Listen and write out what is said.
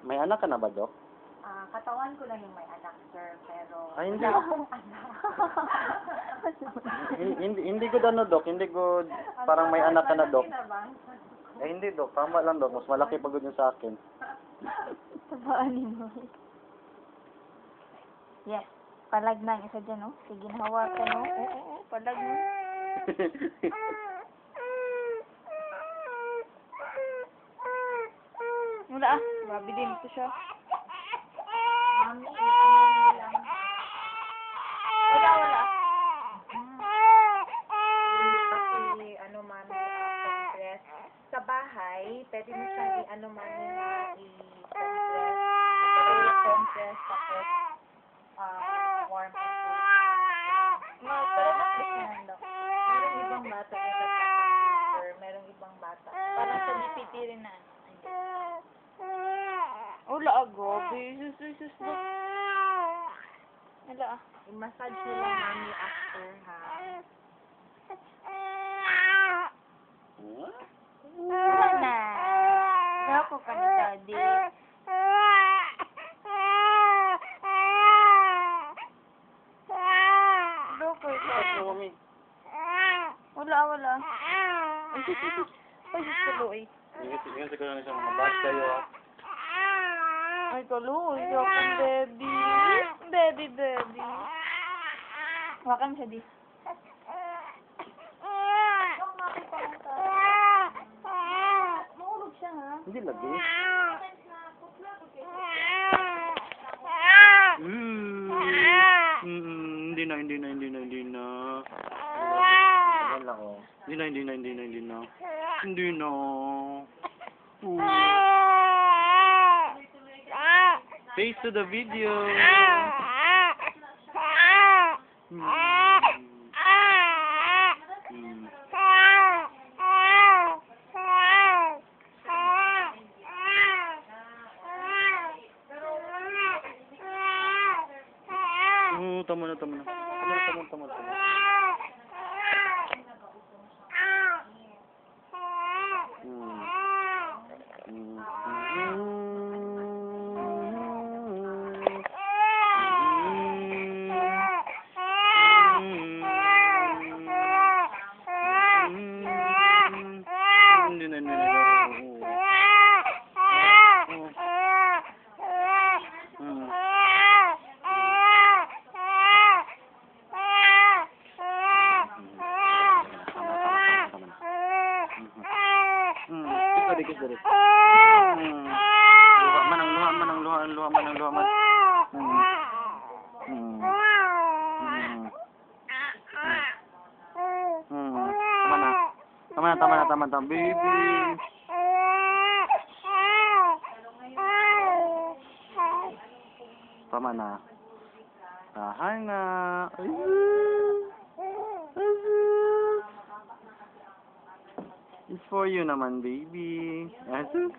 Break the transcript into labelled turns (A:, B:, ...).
A: May anak ka na ba, Dok?
B: Katawan ko lang yung may anak, sir, pero
A: Ay, hindi.
B: wala akong anak.
A: Hindi good ano, Dok. Hindi good. Parang may anak ka na, Dok.
B: Malaki na ba?
A: Eh, hindi, Dok. Tama lang, Dok. Mas malaki pagod yung sa akin.
C: Tabaan ni Noy. Yes. Palag na ang isa dyan, oh. Sige, nahawakan, oh. Oo, palag na. Wala ah. Grabe din ito siya.
B: Mami, ano lang.
C: Wala.
B: Kasi, mami, compress. Sa bahay, pwede mo siyang mami, i-compress, tapos, warm and cool.
C: Pero naklis na lang daw.
B: Merong ibang bata na nagkakasir, merong ibang bata.
C: Parang sa nipiti rin na. Wala ah, grabe. Sus. Wala ah.
B: I-massage mo lang, mami, after, ha?
C: Wala na. Wala ko ka ni Daddy. Dokor ka. Wala. Ay, sus. Ay, sus, kaluoy.
A: Ingat ko lang sa mga bata kayo, ah.
C: Ay, kaluoy. Yakang baby. Baby. Wakan siya, di. Mahulog siya, ha?
A: Hindi lagi. Hindi na. Ayan lang, oh. Hindi na. Face to the video. Tama na. Tama. Dari. Luha man. Tama na, baby. Tama na. Tahan na. It's for you naman, baby. Asus.